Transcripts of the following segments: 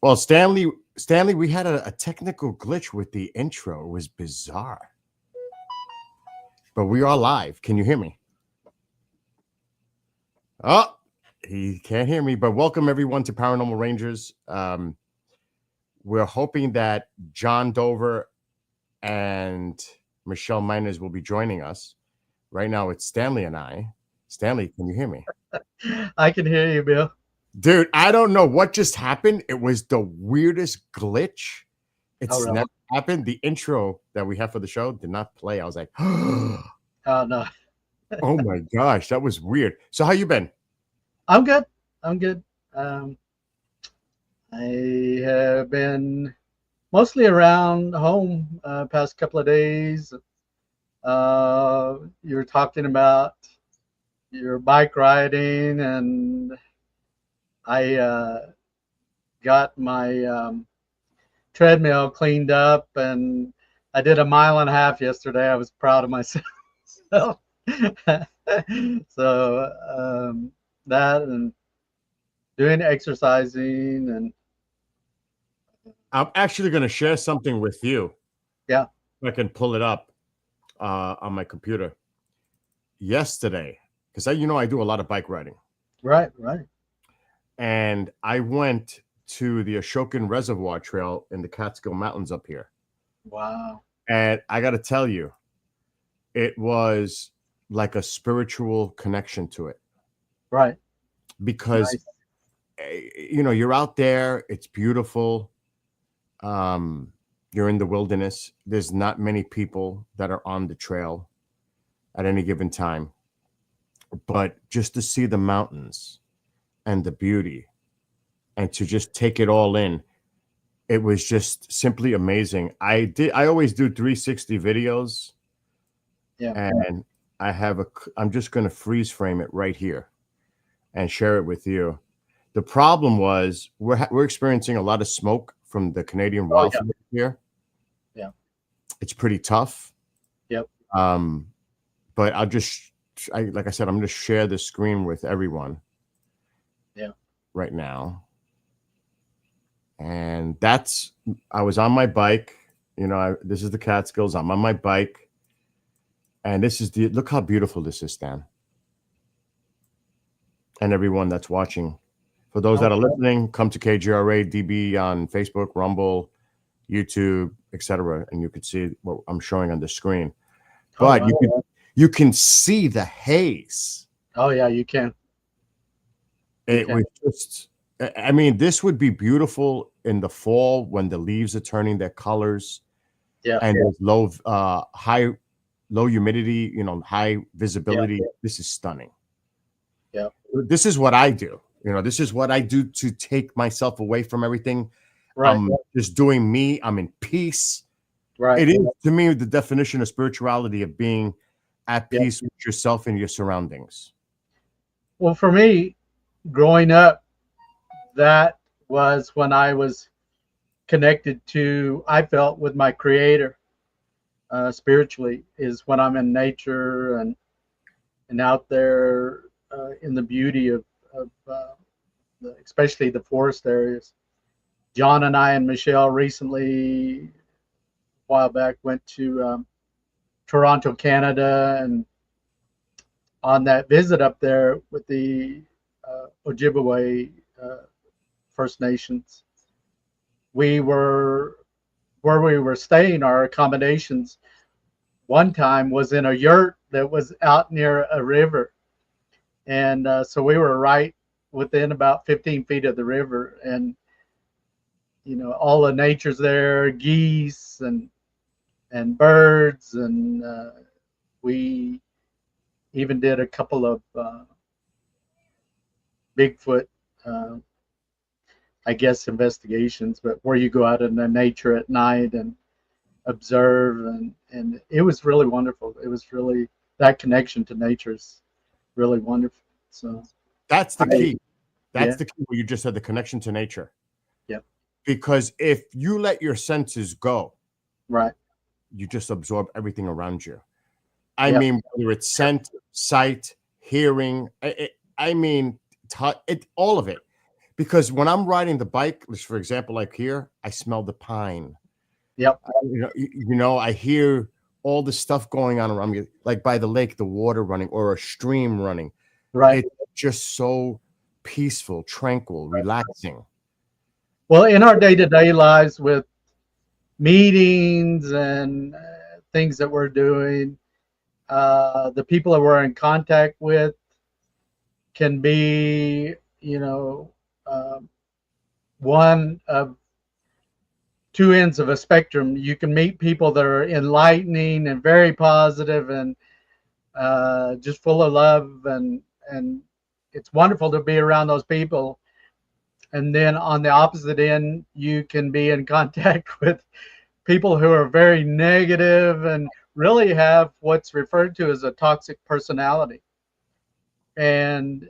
Well, Stanley, we had a technical glitch with the intro. It was bizarre, but we are live. Can you hear me? Oh, he can't hear me. But welcome everyone to Paranormal Rangers. We're hoping that John Dover and Michelle Miners will be joining us. Right now, it's Stanley and I. Stanley, can you hear me? I can hear you, Bill. Dude, I don't know what just happened. It was the weirdest glitch. Oh, It's really? never happened. The intro that we have for the show did not play. I was like, Oh, no. oh my gosh, that was weird. So how you been? I'm good. I'm good. Um, I have been mostly around home past couple of days. You were talking about your bike riding, and I got my treadmill cleaned up, and I did a mile and a half yesterday. I was proud of myself. So that and doing exercising and I'm actually going to share something with you. yeah, I can pull it up on my computer. Yesterday, because I do a lot of bike riding, right, right. and I went to the Ashokan Reservoir Trail in the Catskill Mountains up here. Wow. And I got to tell you, it was like a spiritual connection to it Right. because Nice. you're out there, it's beautiful. You're in the wilderness. There's not many people that are on the trail at any given time, but just to see the mountains and the beauty and to just take it all in, it was just simply amazing. I always do 360 videos, Yeah. and I'm just going to freeze frame it right here and share it with you. The problem was we're experiencing a lot of smoke from the Canadian Oh yeah. wildfire here. Yeah. It's pretty tough. Yep. Um, but like I said, I'm going to share the screen with everyone Yeah. right now. And I was on my bike. This is the Catskills. I'm on my bike. And look how beautiful this is, Stan. And everyone that's watching. For those Oh, that are listening, come to KGRA DB on Facebook, Rumble, YouTube, etc., and you can see what I'm showing on the screen. oh But wow. you can see the haze. Oh yeah, you can. You It can. was just, I mean, this would be beautiful in the fall when the leaves are turning their colors Yeah. and there's low humidity, high Yeah. visibility. This is stunning. Yeah. This is what I do. This is what I do to take myself away from everything. Right. I'm just doing me. I'm in peace. Right. It is, to me, the definition of spirituality of being at Yeah. peace with yourself and your surroundings. Well, for me, growing up, that was when I was connected to. I felt with my Creator spiritually is when I'm in nature and out there in the beauty of especially the forest areas. John and I and Michelle recently, a while back, went to Toronto, Canada, and on that visit up there with the Ojibwe uh, First Nations, we were where we were staying. Our accommodations one time was in a yurt that was out near a river, and so we were right within about 15 feet of the river, and all the nature's there, geese and birds, and we even did a couple of Bigfoot, uh, I guess, investigations, but where you go out in the nature at night and observe, and it was really wonderful. It was really that connection to nature is really wonderful. So That's the I, key. That's yeah, the key where you just said the connection to nature. yeah, Because if you let your senses go, right, you just absorb everything around you. I yeah, mean, whether it's scent, sight, hearing, I mean, all of it. because when I'm riding the bike, for example, like here, I smell the pine. Yep. I hear all the stuff going on around me, like by the lake, the water running or a stream running. Right. It's just so peaceful, tranquil, relaxing. Well, in our day-to-day lives with meetings and things that we're doing, the people that we're in contact with can be, um, one of two ends of a spectrum. You can meet people that are enlightening and very positive and just full of love, and it's wonderful to be around those people. And then on the opposite end, you can be in contact with people who are very negative and really have what's referred to as a toxic personality. And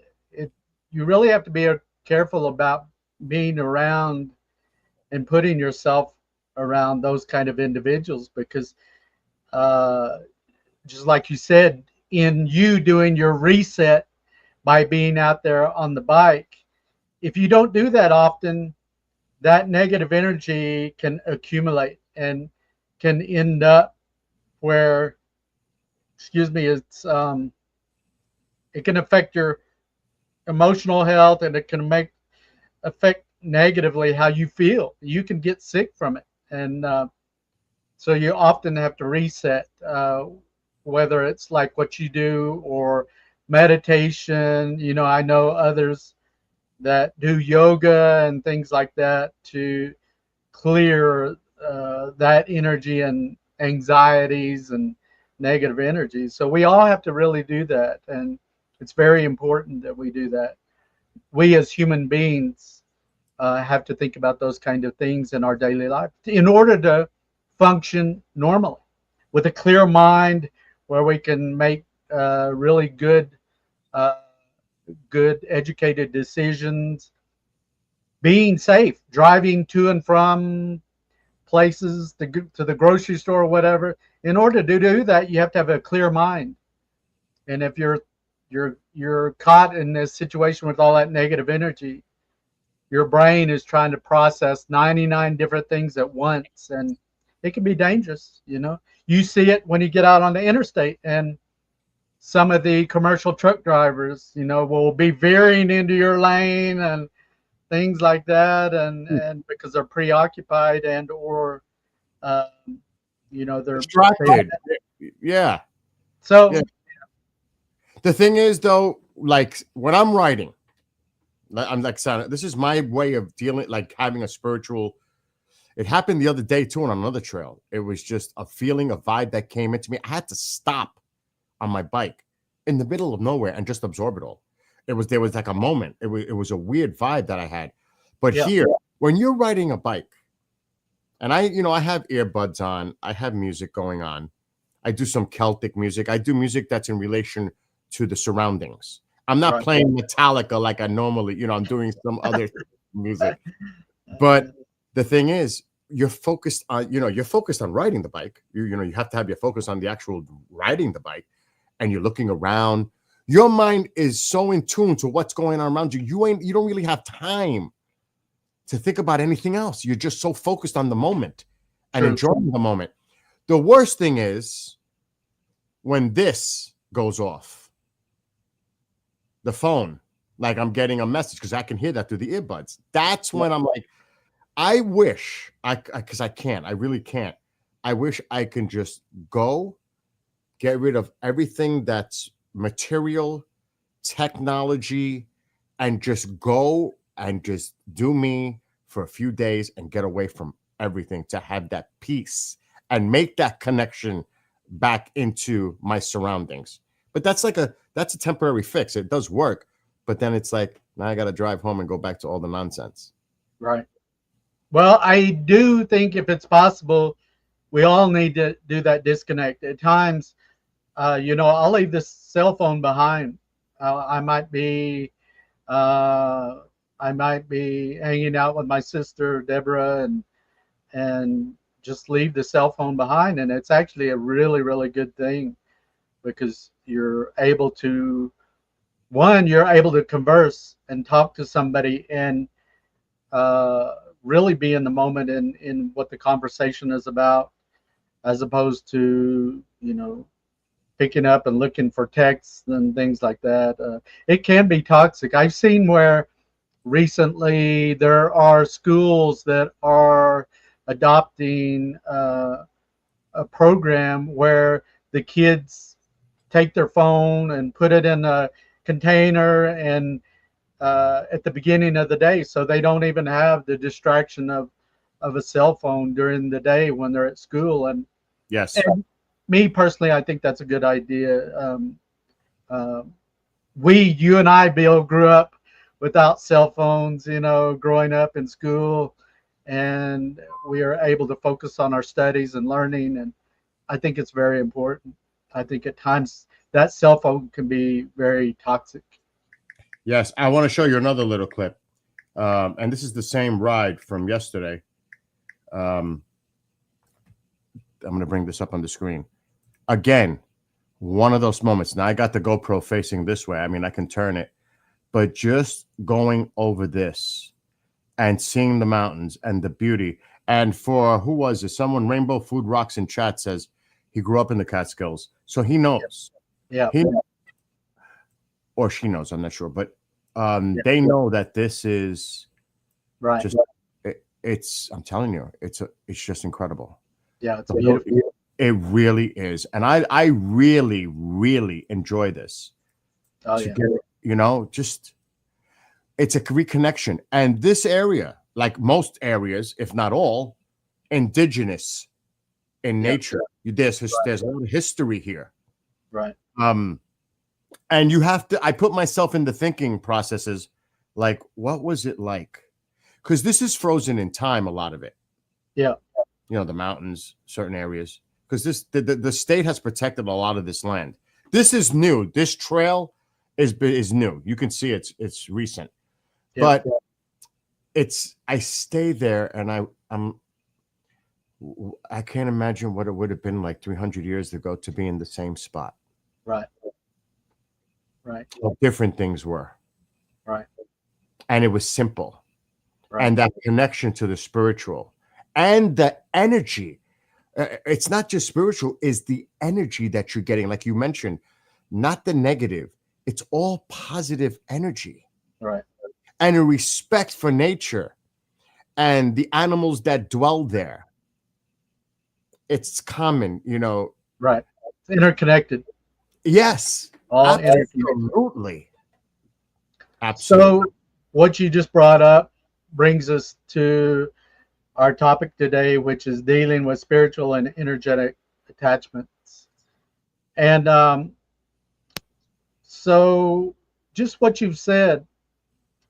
you really have to be careful about being around and putting yourself around those kind of individuals, because uh, just like you said, in you doing your reset by being out there on the bike, if you don't do that often, that negative energy can accumulate and can end up where, excuse me, it can affect your emotional health, and it can affect negatively how you feel. You can get sick from it, and so you often have to reset, whether it's like what you do or meditation. I know others that do yoga and things like that to clear that energy and anxieties and negative energies. So we all have to really do that, and it's very important that we do that. We as human beings have to think about those kind of things in our daily life in order to function normally with a clear mind, where we can make really uh, good educated decisions, being safe, driving to and from places to the grocery store or whatever. In order to do that, you have to have a clear mind. And if you're caught in this situation with all that negative energy, your brain is trying to process 99 different things at once, and it can be dangerous. You see it when you get out on the interstate, and some of the commercial truck drivers, will be veering into your lane and things like that, and because they're preoccupied and or um, they Distracted. Yeah. Yeah. so The thing is, though, like when I'm writing, I'm like, this is my way of dealing, like having a spiritual. It happened the other day too on another trail. It was just a feeling, a vibe that came into me. I had to stop on my bike in the middle of nowhere and just absorb it all. There was like a moment. It was a weird vibe that I had. But yeah, here, when you're riding a bike, and I have earbuds on, I have music going on. I do some Celtic music. I do music that's in relation to the surroundings. I'm not right, playing Metallica like I normally, I'm doing some other music. But the thing is, you're focused on riding the bike. You have to have your focus on the actual riding the bike, and you're looking around. Your mind is so in tune to what's going on around you. You don't really have time to think about anything else. You're just so focused on the moment and true, enjoying the moment. The worst thing is when this goes off, the phone, like I'm getting a message, because I can hear that through the earbuds. That's when I'm like, I wish because I can't, I really can't. I wish I can just go get rid of everything that's material, technology, and just go and just do me for a few days and get away from everything, to have that peace and make that connection back into my surroundings. But that's a temporary fix. It does work, but then it's like, now I got to drive home and go back to all the nonsense. right. Well, I do think if it's possible, we all need to do that disconnect. At times, I'll leave this cell phone behind. I might be uh, I might be hanging out with my sister Deborah, and just leave the cell phone behind, and it's actually a really really good thing, because you're able to converse and talk to somebody, and uh, really be in the moment in what the conversation is about, as opposed to, picking up and looking for texts and things like that. It can be toxic. I've seen where recently there are schools that are adopting a program where the kids take their phone and put it in a container and at the beginning of the day, so they don't even have the distraction of a cell phone during the day when they're at school. Yes. And me personally, I think that's a good idea. Uh, you and I, Bill, grew up without cell phones, growing up in school, and we are able to focus on our studies and learning. And I think it's very important. I think at times that cell phone can be very toxic. Yes. I want to show you another little clip. And this is the same ride from yesterday. I'm going to bring this up on the screen. Again, one of those moments. Now I got the GoPro facing this way. I mean, I can turn it, but just going over this and seeing the mountains and the beauty. And for who was it? Someone, Rainbow Food Rocks in chat, says he grew up in the Catskills, so he knows. Yeah. Or she knows. I'm not sure, but Yeah. they know that this is Right. just. It's. I'm telling you, it's just incredible. Yeah, it's beautiful. It really is, and I really really enjoy this. Oh yeah. Just it's a reconnection, and this area, like most areas, if not all, indigenous in nature. There's a lot of history here. Right. And you have to. I put myself in the thinking processes, like what was it like? Because this is frozen in time. A lot of it. Yeah. The mountains, certain areas. Because the state has protected a lot of this land. This is new. This trail is new. You can see it's recent, but I stay there and I can't imagine what it would have been like 300 years ago to be in the same spot. Right. How different things were. Right. And it was simple. Right. And that connection to the spiritual and the energy. It's not just spiritual, is the energy that you're getting, like you mentioned, not the negative. It's all positive energy. Right. And a respect for nature and the animals that dwell there. It's common, Right. It's interconnected. Yes. All absolutely. So what you just brought up brings us to our topic today, which is dealing with spiritual and energetic attachments. And so just what you've said,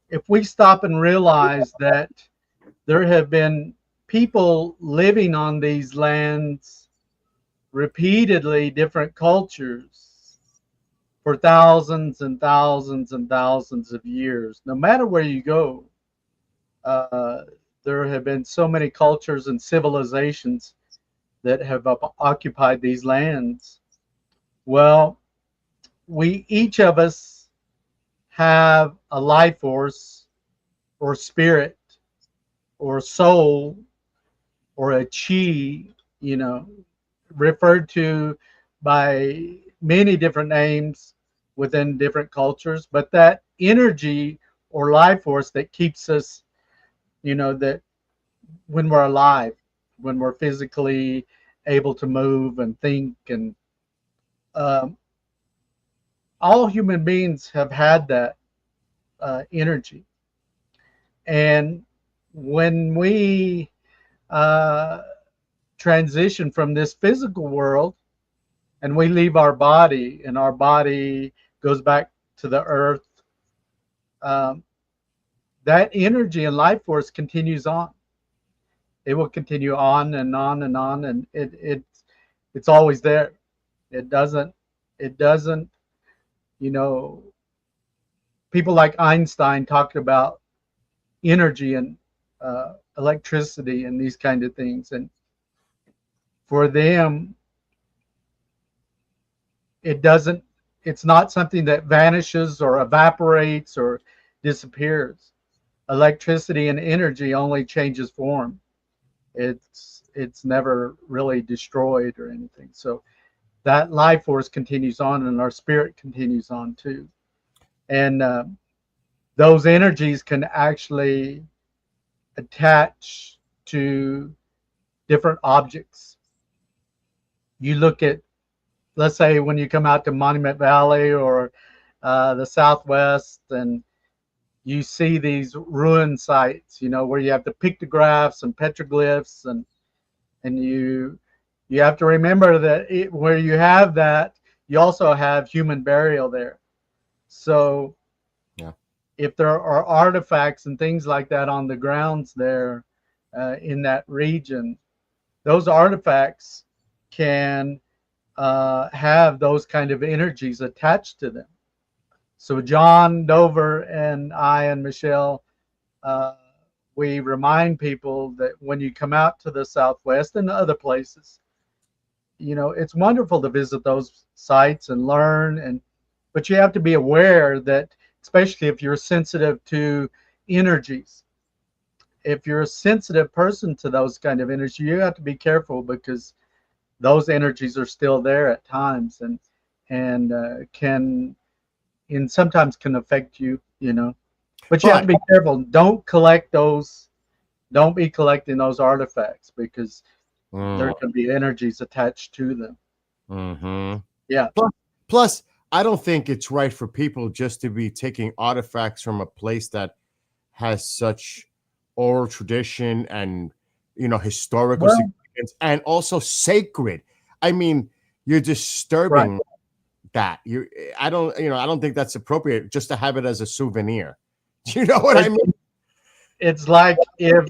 if we stop and realize that there have been people living on these lands repeatedly, different cultures, for thousands and thousands and thousands of years, no matter where you go, there have been so many cultures and civilizations that have occupied these lands. Well, each of us have a life force or spirit or soul or a chi, referred to by many different names within different cultures, but that energy or life force that keeps us, that when we're alive, when we're physically able to move and think, and all human beings have had that energy. And when we transition from this physical world and we leave our body and our body goes back to the earth, that energy and life force continues on. It will continue on and on and on, and it's always there. It doesn't, people like Einstein talked about energy and electricity and these kind of things. And for them, it's not something that vanishes or evaporates or disappears. electricity and energy only changes form. It's never really destroyed or anything. So that life force continues on, and our spirit continues on too. And those energies can actually attach to different objects. You look at, let's say, when you come out to Monument Valley or the Southwest, and you see these ruin sites, where you have the pictographs and petroglyphs, and you have to remember that where you have that, you also have human burial there. So Yeah. if there are artifacts and things like that on the grounds there in that region, those artifacts can have those kind of energies attached to them. So John Dover and I and Michelle, uh, we remind people that when you come out to the Southwest and other places, it's wonderful to visit those sites and learn, but you have to be aware that, especially if you're sensitive to energies, if you're a sensitive person to those kind of energy, you have to be careful, because those energies are still there at times, and can and sometimes can affect you. But you have to But be careful. Don't be collecting those artifacts, because there can be energies attached to them. mm-hmm. Yeah. Plus, I don't think it's right for people just to be taking artifacts from a place that has such oral tradition and historical Well, significance and also sacred. I mean, you're right. disturbing that. I don't think that's appropriate just to have it as a souvenir. You know what I It, mean? it's like if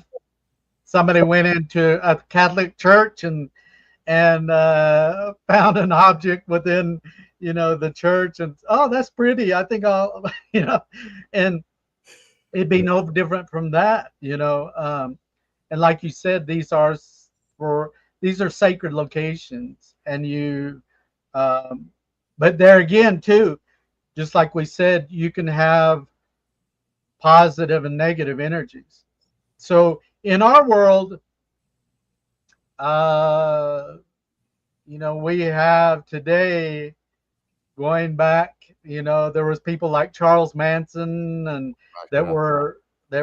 somebody went into a Catholic church and found an object within the church, and, oh, that's pretty, I think I'll and it'd be no different from that. And like you said, for these are sacred locations, and um, but there again too, just like we said, you can have positive and negative energies. So in our world, uh, we have today, going back, there was people like Charles Manson, and that Yeah.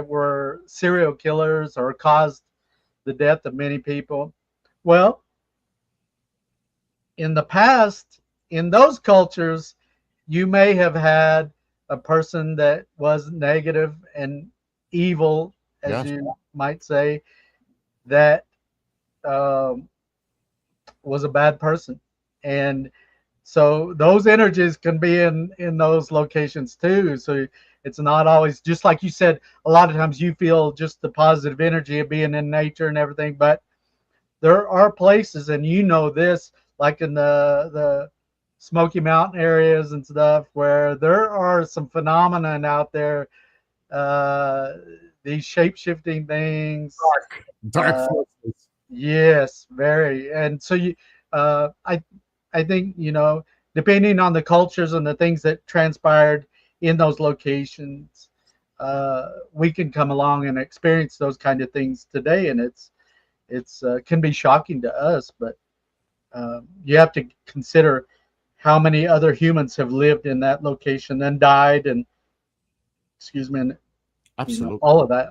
were serial killers or caused the death of many people. Well, in the past, in those cultures, you may have had a person that was negative and evil, as Yes. you might say, that um, was a bad person. And so those energies can be in those locations too. So it's not always, just like you said, a lot of times you feel just the positive energy of being in nature and everything, but there are places, and this, like in the Smoky Mountain areas and stuff, where there are some phenomenon out there, uh, these shape shifting things. Dark Uh, forces. yes, very. And so I think, depending on the cultures and the things that transpired in those locations, we can come along and experience those kind of things today, and it's can be shocking to us, but you have to consider how many other humans have lived in that location and died, and, excuse me, and, Absolutely. all of that.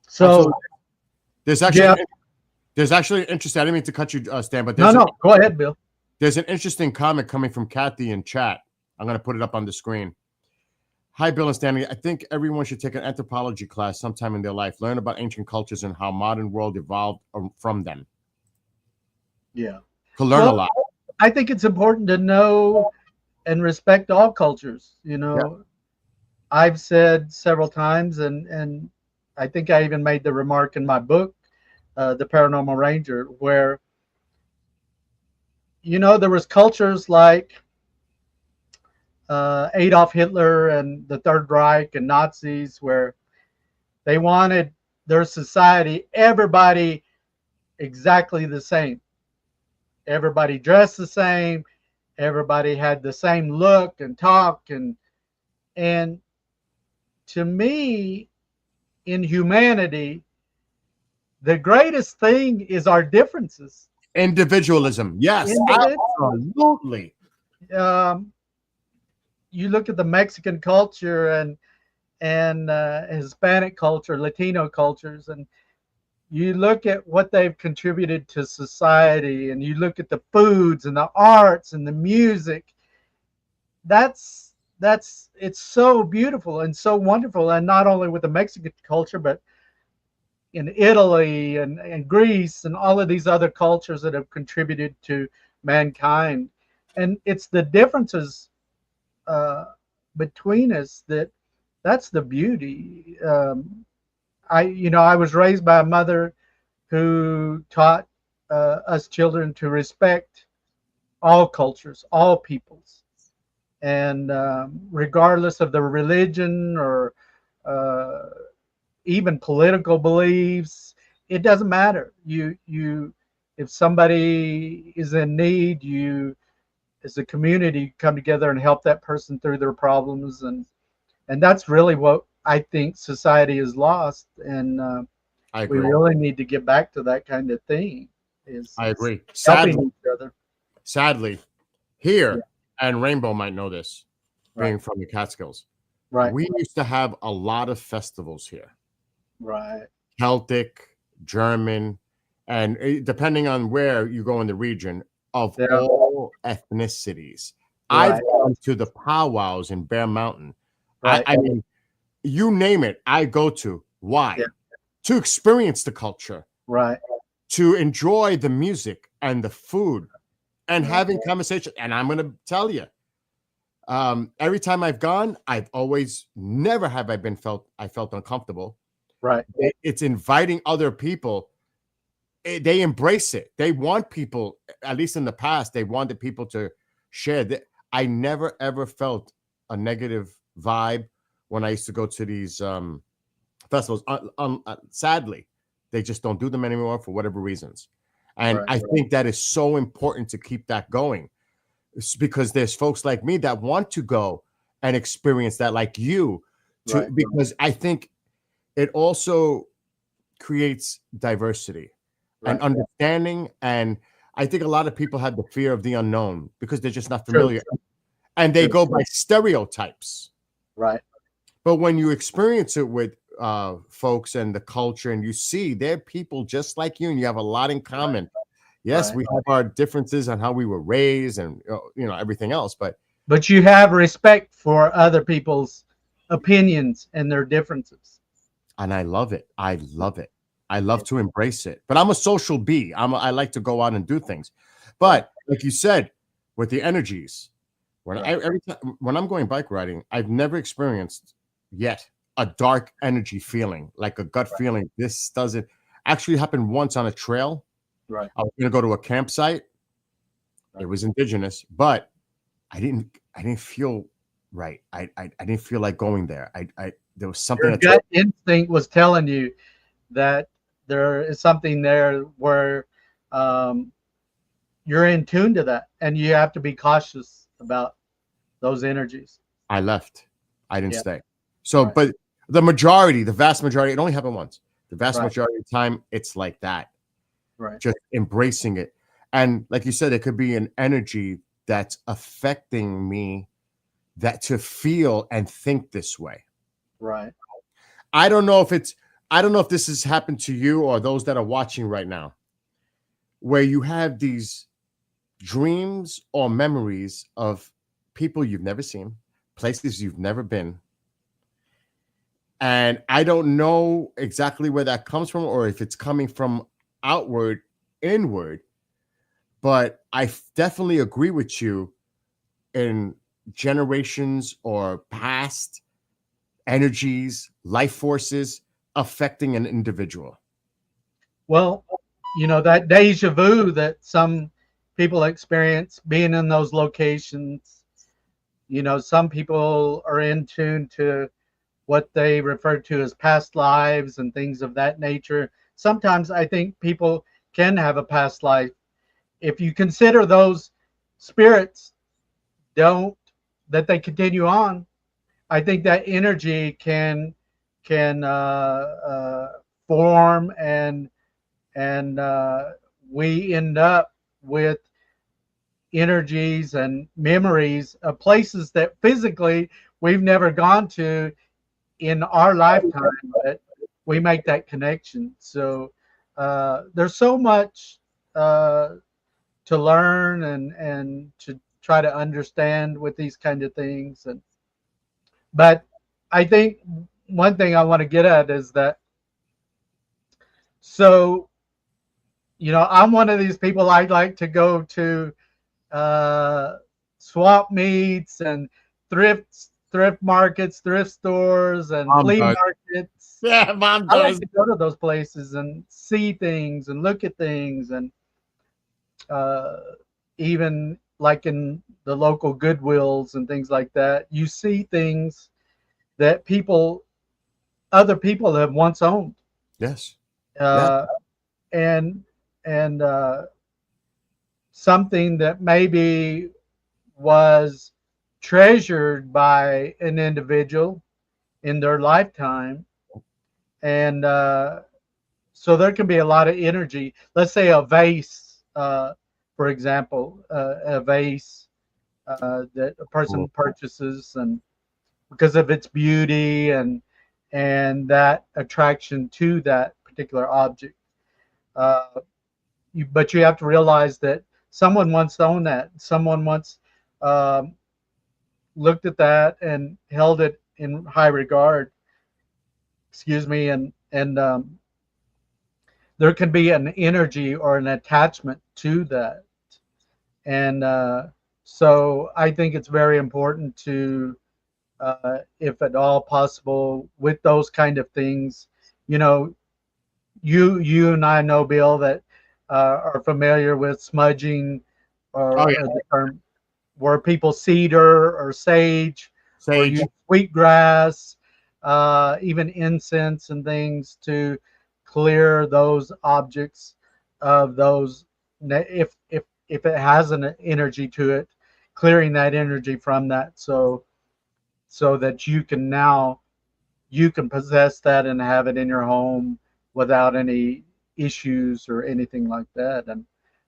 So Absolutely. There's actually yeah, there's actually interesting. I didn't mean to cut you, Stan, but no, no, go ahead, Bill. there's an interesting comment coming from Kathy in chat. I'm going to put it up on the screen. Hi, Bill and Stanley. I think everyone should take an anthropology class sometime in their life, learn about ancient cultures and how modern world evolved from them. Yeah. To learn a Well, lot. I think it's important to know and respect all cultures. Yeah. I've said several times, and I think I even made the remark in my book, The Paranormal Ranger, where there was cultures like Adolf Hitler and the Third Reich and Nazis, where they wanted their society, everybody exactly the same. Everybody dressed the same. Everybody had the same look and talk, and to me, in humanity, the greatest thing is our differences. Individualism. Yes, Individuals. absolutely. Um, you look at the Mexican culture and Hispanic culture, Latino cultures, and you look at what they've contributed to society, and you look at the foods and the arts and the music. That's it's so beautiful and so wonderful, and not only with the Mexican culture, but in Italy and Greece and all of these other cultures that have contributed to mankind. And it's the differences uh, between us that's the beauty. I was raised by a mother who taught us children to respect all cultures, all peoples, and regardless of the religion or uh, even political beliefs, it doesn't matter. If somebody is in need, you as a community come together and help that person through their problems, and that's really what I think society has lost, and I we agree. really need to get back to that kind of thing. I Is agree. helping Sadly, each other. sadly, Yeah, here, and Rainbow might know this, right, being from the Catskills, right, we used to have a lot of festivals here. right. Celtic, German, and depending on where you go in the region, of Yeah, all ethnicities. I've right, gone to the powwows in Bear Mountain. right. I mean, you name it, I go to. Yeah, Why? To experience the culture, right, to enjoy the music and the food, and right, having conversation. And I'm going to tell you, every time I've gone, I've always never have I felt uncomfortable. right. It's inviting other people. They embrace it. They want people, at least in the past, they wanted people to share that. I never ever felt a negative vibe when I used to go to these festivals. Sadly, they just don't do them anymore for whatever reasons. And Right, I think that is so important to keep that going. It's because there's folks like me that want to go and experience that, like you, to right, because I think it also creates diversity and right. understanding. And I think a lot of people have the fear of the unknown because they're just not True, familiar and they true. go by stereotypes. Right, But when you experience it with folks and the culture, and you see they're people just like you, and you have a lot in right, common. Yes, right. we have our differences on how we were raised and everything else, but But you have respect for other people's opinions and their differences. and I love it. I love it. I love to embrace it. But I'm a social bee. I like to go out and do things. Right, But like you said, with the energies, right, every time when I'm going bike riding, I've never experienced yet a dark energy feeling, like a gut right, feeling. This doesn't actually happen once on a trail. right, I was going to go to a campsite. It right. was indigenous, but I didn't feel right. I didn't feel like going there. I there was something Your that told gut instinct was telling you that there is something there where um, you're in tune to that, and you have to be cautious about those energies. I left. I didn't Yeah, stay. So, right, but the vast majority, it only happened once. The vast right, majority of the time, it's like that, right, just embracing it. And like you said, it could be an energy that's affecting me that to feel and think this way. right. I don't know if it's, I don't know if this has happened to you or those that are watching right now, where you have these dreams or memories of people you've never seen, places you've never been, and I don't know exactly where that comes from or if it's coming from outward, inward, but I definitely agree with you in generations or past energies, life forces affecting an individual. Well, that deja vu that some people experience being in those locations. Some people are in tune to what they refer to as past lives and things of that nature. Sometimes I think people can have a past life. If you consider those spirits don't that they continue on, I think that energy can form, and we end up with energies and memories of places that physically we've never gone to in our lifetime, but we make that connection. So there's so much to learn and to try to understand with these kind of things. And but I think one thing I want to get at is that, so I'm one of these people. I like to go to uh, swap meets and thrift markets, thrift stores, and Mom flea does. markets. Yeah, mom I like does. to go to those places and see things and look at things, and uh, even like in the local Goodwills and things like that, you see things that other people have once owned, Yes. Yeah. uh, and and something that maybe was treasured by an individual in their lifetime. And so there can be a lot of energy. Let's say a vase, for example, a vase that a person Cool. purchases, and because of its beauty and that attraction to that particular object. Uh, but you have to realize that someone once owned that. Someone once um, looked at that and held it in high regard. Excuse me, and there can be an energy or an attachment to that, and so I think it's very important to, if at all possible, with those kind of things, you know, you and I know, Bill, that are familiar with smudging, Oh or yeah. the term where people cedar or sage or Sage. use wheatgrass, even incense and things to clear those objects of those. If it has an energy to it, clearing that energy from that, so that you can possess that and have it in your home without any issues or anything like that. And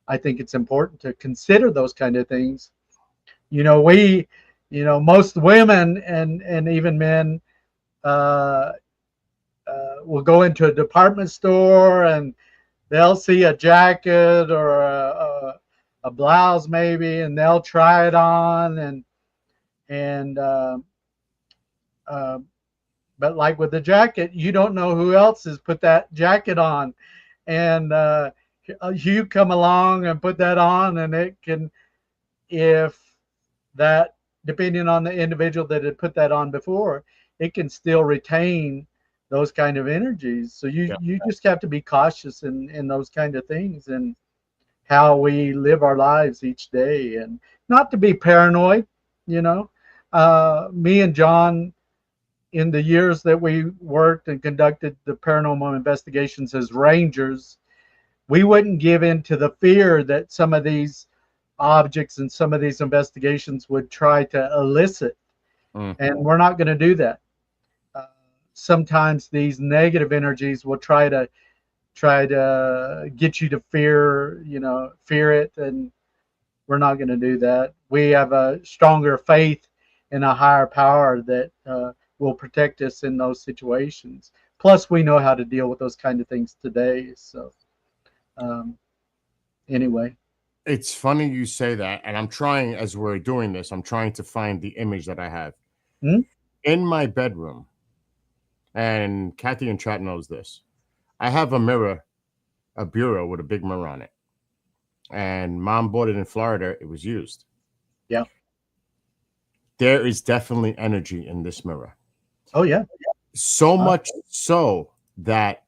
I think it's important to consider those kind of things. We, most women and even men uh, will go into a department store, and they'll see a jacket or a blouse maybe, and they'll try it on, and uh, but like with the jacket, you don't know who else has put that jacket on, and you come along and put that on, and it can, if that, depending on the individual that had put that on before, it can still retain those kind of energies. So you Yeah. you just have to be cautious in those kind of things, and how we live our lives each day, and not to be paranoid. you know Me and John, in the years that we worked and conducted the paranormal investigations as rangers, we wouldn't give in to the fear that some of these objects and some of these investigations would try to elicit. Mm. And we're not going to do that. Uh, Sometimes these negative energies will try to get you to fear it, and we're not going to do that. We have a stronger faith in a higher power that will protect us in those situations. Plus, we know how to deal with those kind of things today. So, um, anyway. It's funny you say that, and I'm trying, as we're doing this, I'm trying to find the image that I have Hmm? in my bedroom. And Kathy and Chat knows this. I have a mirror, a bureau with a big mirror on it. And mom bought it in Florida. It was used. Yeah. There is definitely energy in this mirror. Oh, yeah. So much so that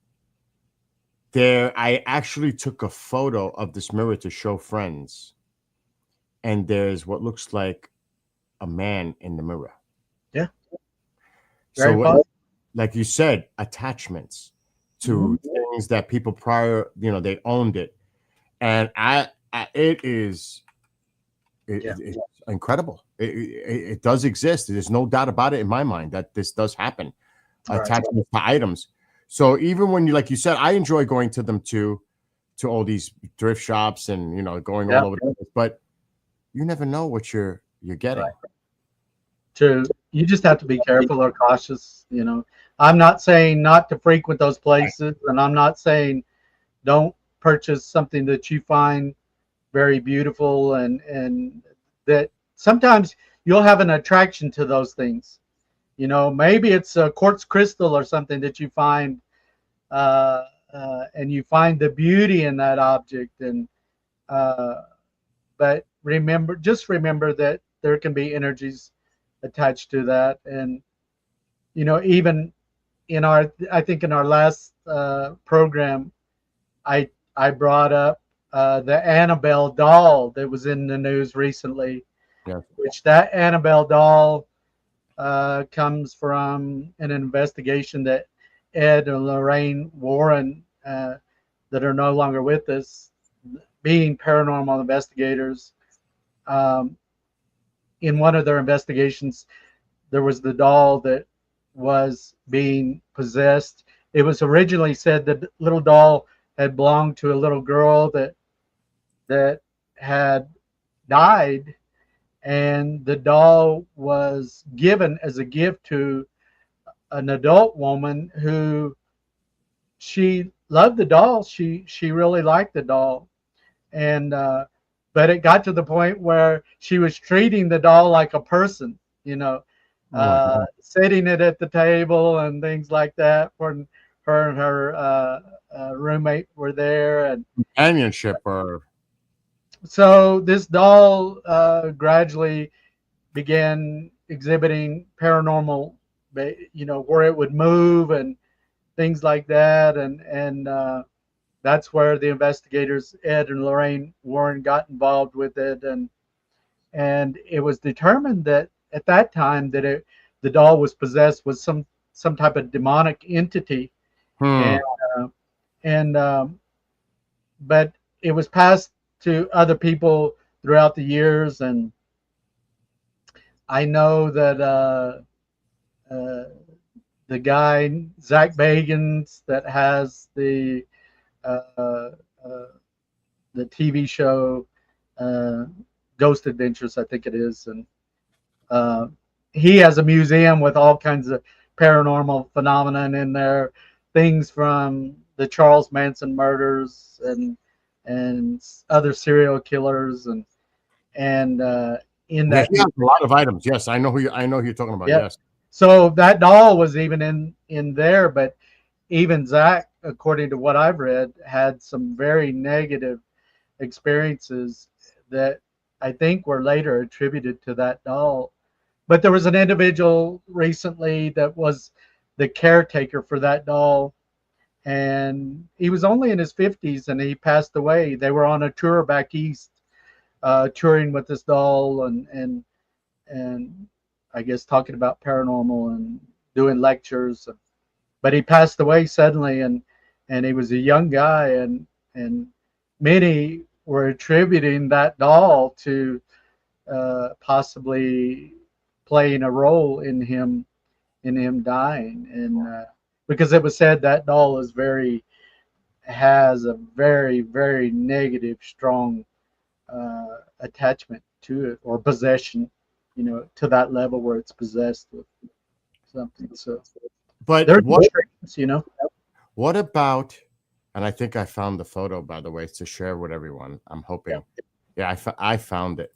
I actually took a photo of this mirror to show friends. And there's what looks like a man in the mirror. Yeah. So, Very possible. like you said, attachments Hmm. to things that people prior, they owned it. And it is, Yeah. it's incredible. It does exist. There's no doubt about it in my mind that this does happen. Right. attachments to items. So even when you, like you said, I enjoy going to them too, to all these thrift shops and going Yeah. all over the place. But you never know what you're getting. Right. True. You just have to be careful or cautious. I'm not saying not to frequent those places, and I'm not saying don't purchase something that you find very beautiful, and that sometimes you'll have an attraction to those things. Maybe it's a quartz crystal or something that you find, uh, and you find the beauty in that object. And uh, but just remember that there can be energies attached to that. And even I think in our last program, I brought up the Annabelle doll that was in the news recently, Yeah. which that Annabelle doll comes from an investigation that Ed and Lorraine Warren, that are no longer with us, being paranormal investigators. Um, in one of their investigations, there was the doll that was being possessed. It was originally said that the little doll had belonged to a little girl that had died, and the doll was given as a gift to an adult woman who, she loved the doll. She really liked the doll, and but it got to the point where she was treating the doll like a person, Oh my God. setting it at the table and things like that. When her and her roommate were there, and Companionship or so this doll gradually began exhibiting paranormal, where it would move and things like that, and that's where the investigators Ed and Lorraine Warren got involved with it, and it was determined that at that time that the doll was possessed with some type of demonic entity, and hmm. uh, and but it was passed to other people throughout the years, and I know that uh, the guy Zach Bagans that has uh, uh, the TV show uh, Ghost Adventures, I think it is, and uh, he has a museum with all kinds of paranormal phenomenon in there, things from the Charles Manson murders and other serial killers, and in Yeah, that he has a lot of items. Yes, I know who you're talking about. yeah. Yes. So that doll was even in there, but even Zach, according to what I've read, had some very negative experiences that I think were later attributed to that doll. But there was an individual recently that was the caretaker for that doll, and he was only in his 50s and he passed away. They were on a tour back east, touring with this doll, and I guess talking about paranormal and doing lectures. But he passed away suddenly, and he was a young guy, and many were attributing that doll to possibly playing a role in him dying, and because it was said that doll has a very very negative strong attachment to it, or possession, to that level where it's possessed with something. So But there's extremes, what about? And I think I found the photo, by the way, to share with everyone. I'm Yeah. hoping. Yeah, I found it.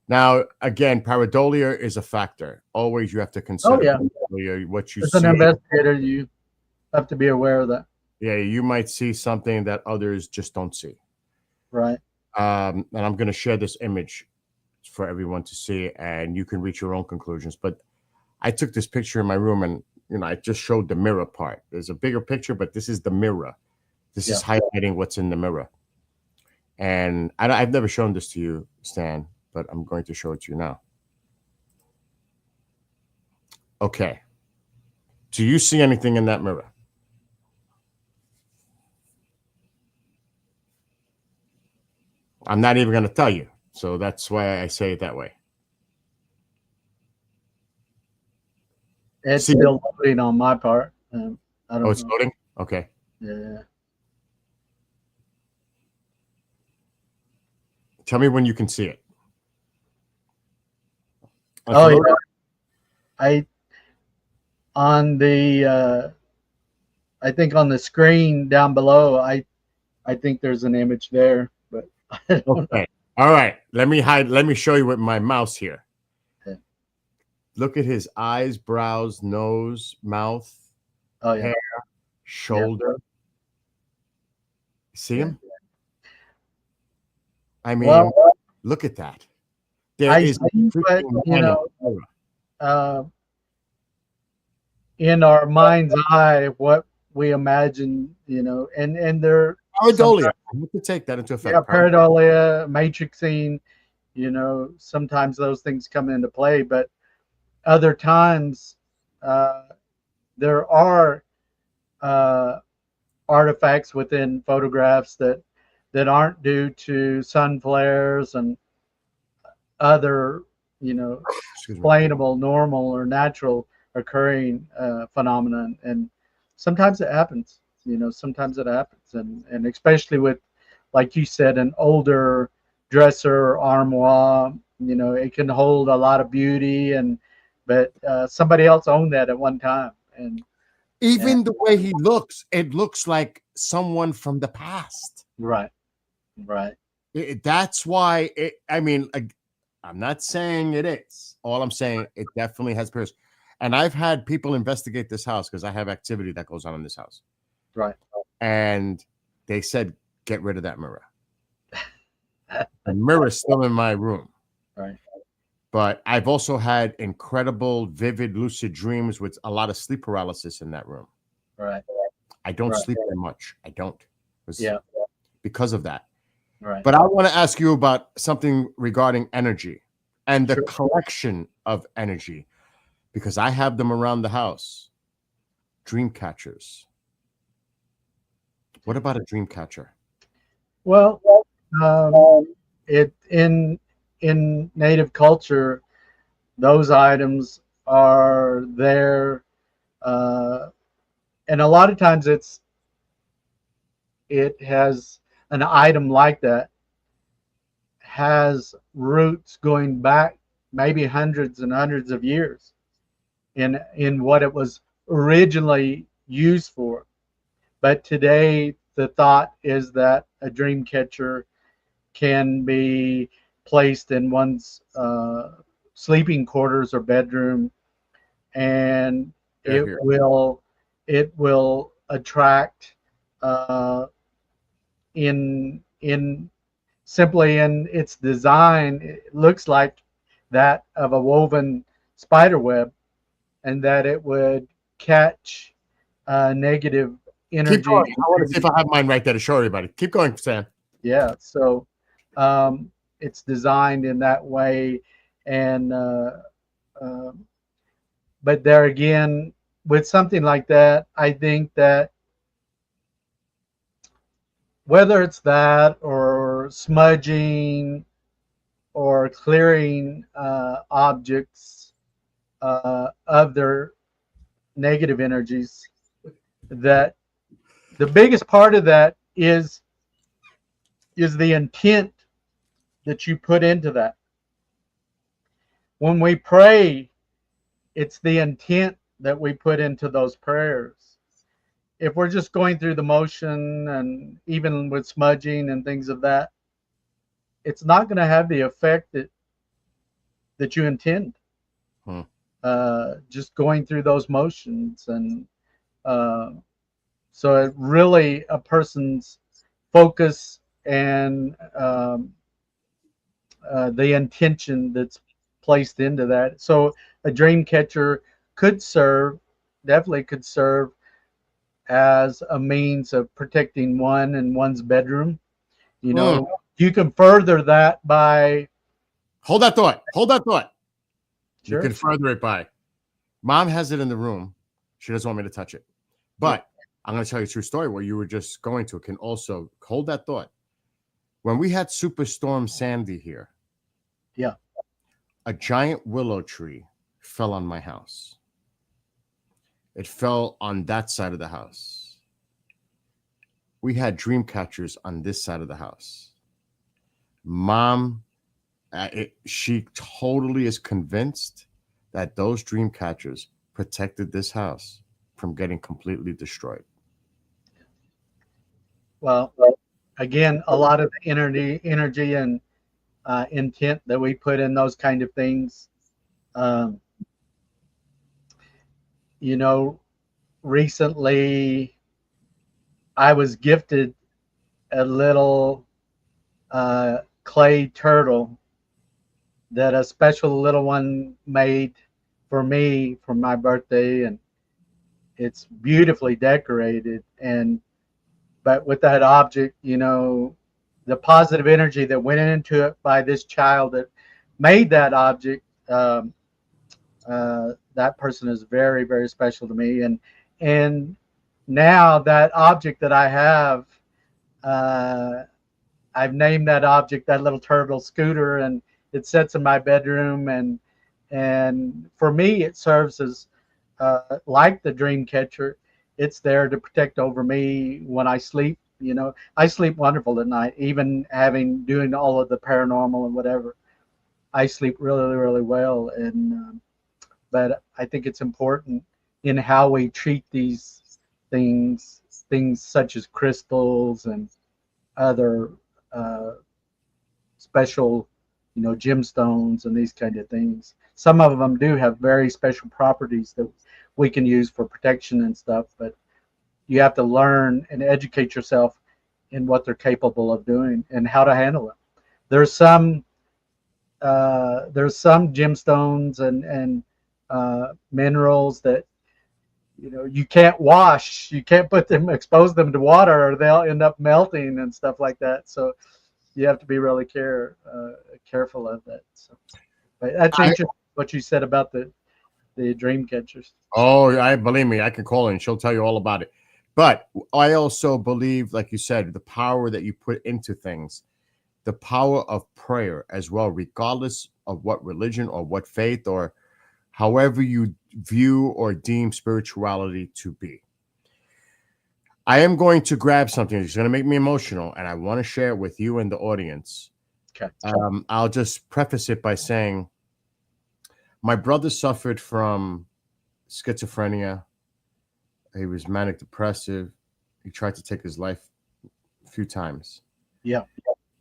Now, again, pareidolia is a factor. Always you have to Oh consider yeah, pareidolia, what you as an see. investigator, you have to be aware of that, Yeah, you might see something that others just don't see. right? And I'm going to share this image for everyone to see, and you can reach your own conclusions. But I took this picture in my room, and I just showed the mirror part. There's a bigger picture, but this is the mirror. This Yeah. is highlighting what's in the mirror. And I've never shown this to you, Stan, but I'm going to show it to you now. Okay. Do you see anything in that mirror? I'm not even going to tell you. So that's why I say it that way. It's See, still loading on my part. I Oh, don't it's know. loading. Okay. Yeah. Tell me when you can see it. Oh yeah. Loading. I on the I think on the screen down below. I think there's an image there, but I don't know. Okay. All right. Let me hide. Let me show you with my mouse here. Yeah. Look at his eyes, brows, nose, mouth, Oh yeah. hair, Yeah. shoulder. See Yeah. him? I Well, mean, look at that. There I is a see what freaking man in the mirror. uh, in our mind's eye what we imagine, and there Pareidolia. sometimes, I have to take that into yeah, effect. pareidolia, matrixing, sometimes those things come into play, but other times uh, there are uh, artifacts within photographs that aren't due to sun flares and other, you know, Excuse me. explainable, normal, or natural occurring phenomenon. And sometimes it happens. Sometimes it happens, and especially with, like you said, an older dresser or armoire. It can hold a lot of beauty, but somebody else owned that at one time, and Even the way he looks, it looks like someone from the past. right, right, That's why. I mean, I'm not saying it is. All I'm saying, it definitely has purpose. And I've had people investigate this house because I have activity that goes on in this house. right, And they said, get rid of that mirror. The mirror is still in my room. right, But I've also had incredible, vivid, lucid dreams with a lot of sleep paralysis in that room. right, I don't right, sleep that much. I don't. yeah, Because of that. right, But I want to ask you about something regarding energy and the sure. collection of energy, because I have them around the house. Dream catchers. What about a dream catcher? Well, um, it in native culture, those items are there, uh, and a lot of times it has an item like that has roots going back maybe hundreds and hundreds of years in what it was originally used for. But today, the thought is that a dream catcher can be placed in one's sleeping quarters or bedroom, and Here, it here. will it will attract uh, in simply in its design. It looks like that of a woven spider web, and that it would catch negative Keep energy. going. I want to see if I have mine right there to show everybody. Keep going, Sam. Yeah, so it's designed in that way, and uh, but there again, with something like that, I think that whether it's that or smudging or clearing objects of their negative energies, that the biggest part of that is the intent that you put into that. When we pray, it's the intent that we put into those prayers. If we're just going through the motion, and even with smudging and things of that, it's not going to have the effect that you intend. Hmm. Just going through those motions, and uh, so it really a person's focus and the intention that's placed into that. So a dream catcher could serve, definitely could serve as a means of protecting one in one's bedroom. You Hmm. know, you can further that by Hold that thought. Hold that thought. You sure, can further it by mom has it in the room. She doesn't want me to touch it. yeah, But I'm going to tell you a true story where you were just going to can also hold that thought. When we had Superstorm Sandy here, yeah, a giant willow tree fell on my house. It fell on that side of the house. We had dream catchers on this side of the house. Mom, she totally is convinced that those dream catchers protected this house from getting completely destroyed. Well, again, a lot of the energy and intent that we put in those kind of things. Um, you know, recently I was gifted a little clay turtle that a special little one made for me for my birthday, and it's beautifully decorated. And but with that object, the positive energy that went into it by this child that made that object, that person is very, very special to me. And now that object that I have, uh, I've named that object, that little turtle, Scooter, and it sits in my bedroom. And for me, it serves as like the dream catcher. It's there to protect over me when I sleep. I sleep wonderful at night, even doing all of the paranormal and whatever. I sleep really, really well. And but I think it's important in how we treat these things such as crystals and other uh, special, gemstones and these kind of things. Some of them do have very special properties that we can use for protection and stuff, but you have to learn and educate yourself in what they're capable of doing and how to handle it. There's some gemstones and minerals that you can't wash, you can't expose them to water, or they'll end up melting and stuff like that. So you have to be really careful of that. So, but that's interesting what you said about the dream catchers. Oh, I believe me, I can call her and she'll tell you all about it. But I also believe, like you said, the power that you put into things, the power of prayer as well, regardless of what religion or what faith or however you view or deem spirituality to be. I am going to grab something that's going to make me emotional, and I want to share it with you and the audience. Okay. I'll just preface it by saying my brother suffered from schizophrenia. He was manic depressive. He tried to take his life a few times. Yeah.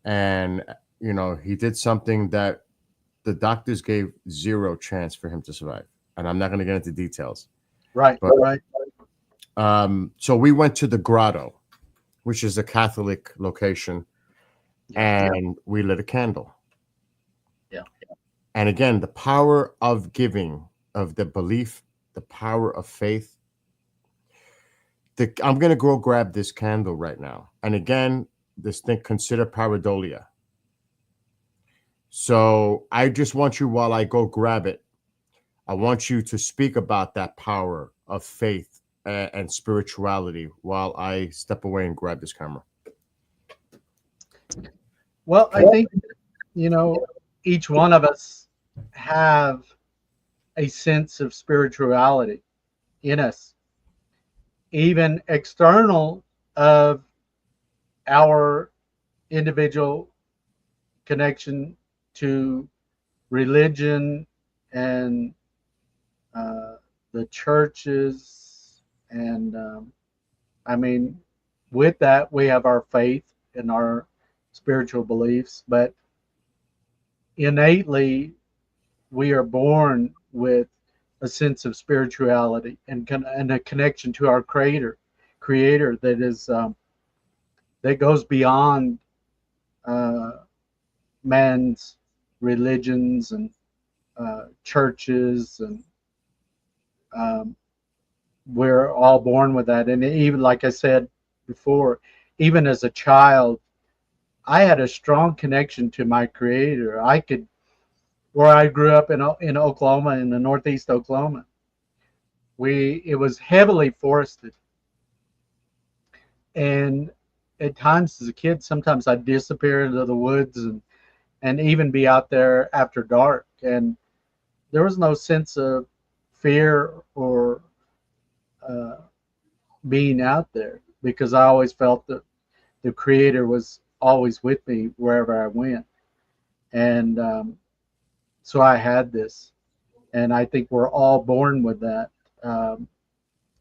And, he did something that the doctors gave zero chance for him to survive. And I'm not going to get into details. Right. But, right. So we went to the grotto, which is a Catholic location, and we lit a candle. Yeah. And again, the power of giving, of the belief, the power of faith. I'm going to go grab this candle right now. And again, this thing, consider pareidolia. So I just want you, while I go grab it, I want you to speak about that power of faith and spirituality while I step away and grab this camera. Well, I think, each one of us have a sense of spirituality in us, even external of our individual connection to religion and the churches. And I mean, with that, we have our faith and our spiritual beliefs, but innately, we are born with a sense of spirituality and a connection to our creator that is that goes beyond man's religions and churches, and we're all born with that. And even like I said before, even as a child, I had a strong connection to my creator. Where I grew up in Oklahoma, in the northeast Oklahoma, it was heavily forested, and at times as a kid, sometimes I'd disappear into the woods and even be out there after dark, and there was no sense of fear or uh, being out there, because I always felt that the Creator was always with me wherever I went. And so I had this. And I think we're all born with that um,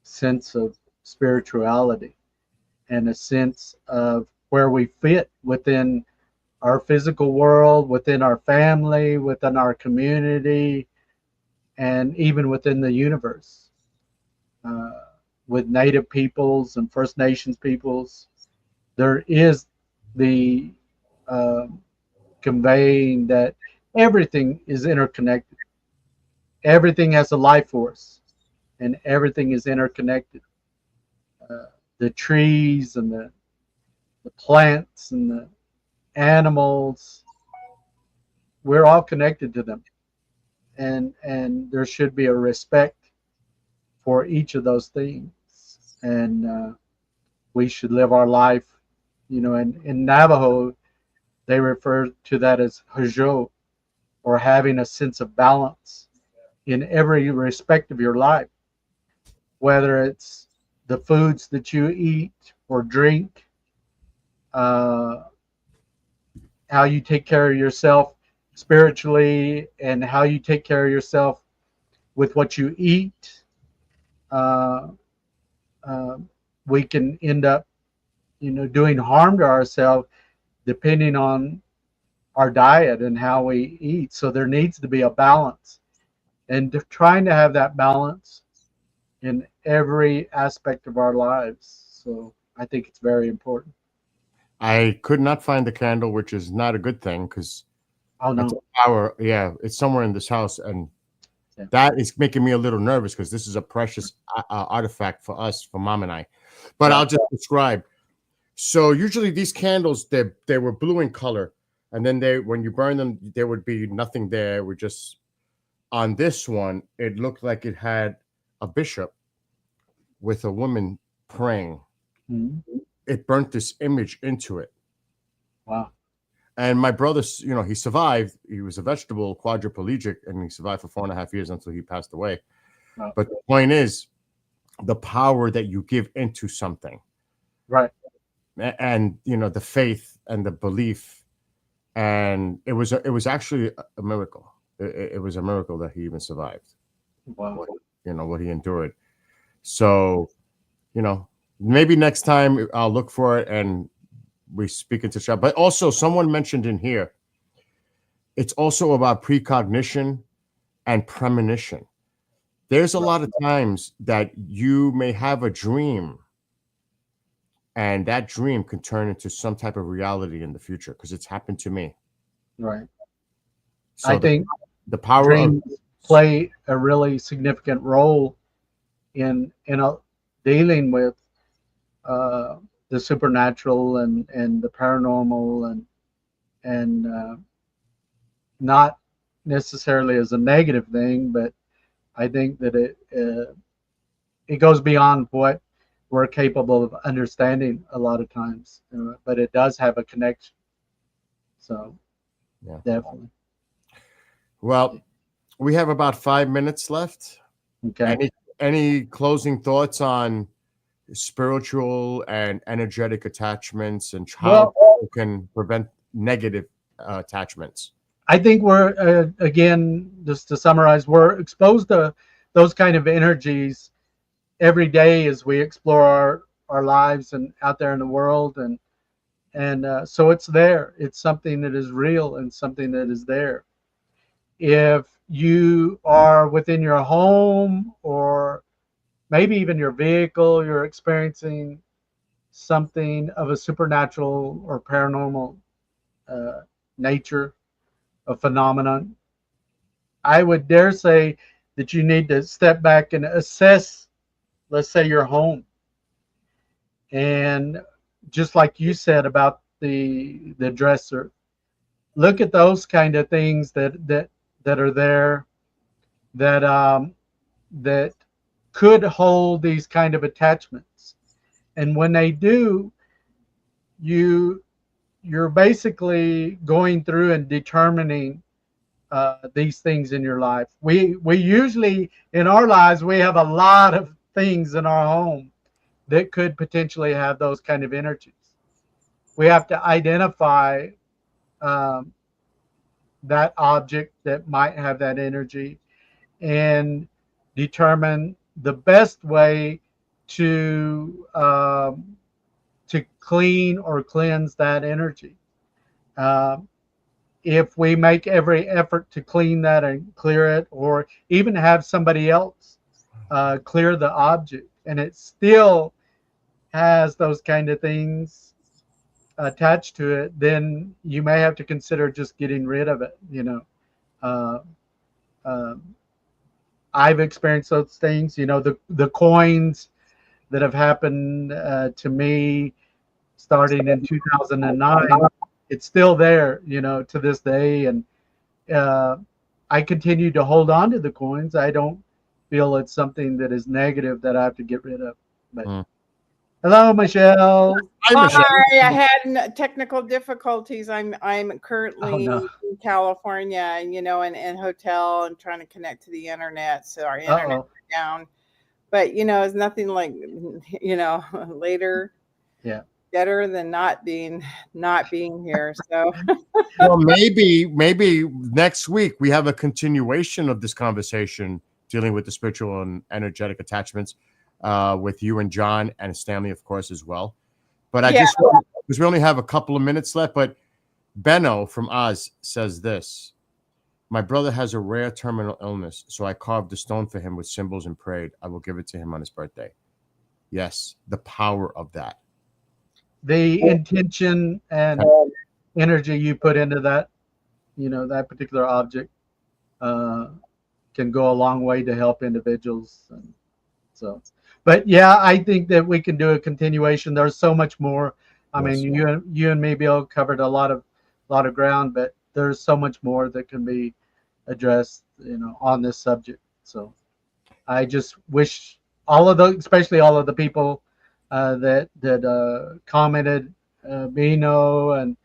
sense of spirituality and a sense of where we fit within our physical world, within our family, within our community, and even within the universe. Uh, with Native peoples and First Nations peoples, there is the uh, conveying that everything is interconnected. Everything has a life force, and everything is interconnected. Uh, the trees and the plants and the animals, we're all connected to them, and there should be a respect for each of those things, and we should live our life. In Navajo, they refer to that as hajo, or having a sense of balance in every respect of your life, whether it's the foods that you eat or drink, uh, how you take care of yourself spiritually, and how you take care of yourself with what you eat. Uh, uh, we can end up, doing harm to ourselves depending on our diet and how we eat. So there needs to be a balance, and trying to have that balance in every aspect of our lives. So I think it's very important. I could not find the candle, which is not a good thing because Oh that's a no. power. Yeah, it's somewhere in this house, and Yeah. that is making me a little nervous because this is a precious artifact for us, for mom and I. But I'll Right. just describe. So usually these candles, they were blue in color, and then they when you burn them, there would be nothing there. We just on this one, it looked like it had a bishop with a woman praying. Mhm. It burnt this image into it. Wow. And my brother, he survived. He was a vegetable quadriplegic, and he survived for 4.5 years until he passed away. Wow. But the point is, the power that you give into something, Right. and the faith and the belief, and it was actually a miracle. It was a miracle that he even survived. Wow. What he endured. So maybe next time I'll look for it and we speak into chat. But also, someone mentioned in here, it's also about precognition and premonition. There's a Right. lot of times that you may have a dream, and that dream can turn into some type of reality in the future because it's happened to me. Right. I So the think the power of dreams play a really significant role in dealing with uh, the supernatural and the paranormal, and not necessarily as a negative thing, but I think that it goes beyond what we're capable of understanding a lot of times, but it does have a connection. So yeah. definitely. Well, we have about 5 minutes left. Okay. Any closing thoughts on spiritual and energetic attachments and how Well, you can prevent negative attachments? I think we're again, just to summarize, we're exposed to those kind of energies every day as we explore our lives and out there in the world, and so it's there. It's something that is real and something that is there. If you are within your home or maybe even your vehicle, you're experiencing something of a supernatural or paranormal uh, nature, a phenomenon, I would dare say that you need to step back and assess, let's say, your home. And just like you said about the dresser, look at those kind of things that are there, that that could hold these kind of attachments. And when they do, you you're basically going through and determining these things in your life. We usually in our lives we have a lot of things in our home that could potentially have those kind of energies. We have to identify um, that object that might have that energy and determine the best way to clean or cleanse that energy. Um, if we make every effort to clean that and clear it, or even have somebody else clear the object, and it still has those kind of things attached to it, then you may have to consider just getting rid of it. Uh, um, I've experienced those things. The coins that have happened to me starting in 2009. It's still there, to this day, and uh, I continue to hold on to the coins. I don't feel it's something that is negative that I have to get rid of. But hello, Michelle. Hi, Michelle. Hi, I had technical difficulties. I'm currently no. in California, in hotel and trying to connect to the internet. So our internet went down. But it's nothing like later. Yeah. Better than not being here. So well, maybe next week we have a continuation of this conversation dealing with the spiritual and energetic attachments with you and John and Stanley, of course, as well. But because we only have a couple of minutes left, but Benno from Oz says this: my brother has a rare terminal illness, so I carved a stone for him with symbols and prayed I will give it to him on his birthday. Yes, the power of that. The intention and energy you put into that, that particular object can go a long way to help individuals. And so, but yeah, I think that we can do a continuation. There's so much more. I mean, you and me, Bill, covered a lot of ground, but there's so much more that can be addressed, on this subject. So I just wish all of those, especially all of the people that commented, Bino and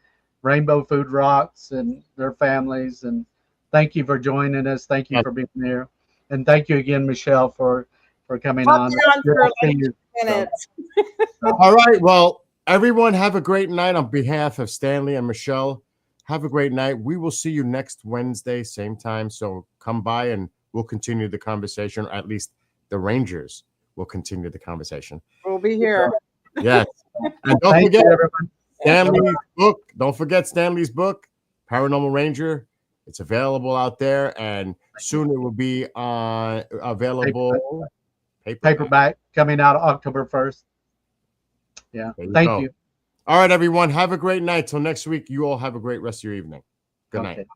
Rainbow Food Rocks and their families. And thank you for joining us. Thank you for being here. And thank you again, Michelle, for coming on. For like 2 minutes. All right. Well, everyone have a great night on behalf of Stanley and Michelle. Have a great night. We will see you next Wednesday, same time. So come by and we'll continue the conversation, or at least the Rangers will continue the conversation. We'll be here. Yes. And don't forget Stanley's book. Don't forget Stanley's book, Paranormal Ranger. It's available out there, and soon it will be available paperback coming out October 1st. Yeah. Thank you. All right, everyone. Have a great night. Till next week. You all have a great rest of your evening. Good night.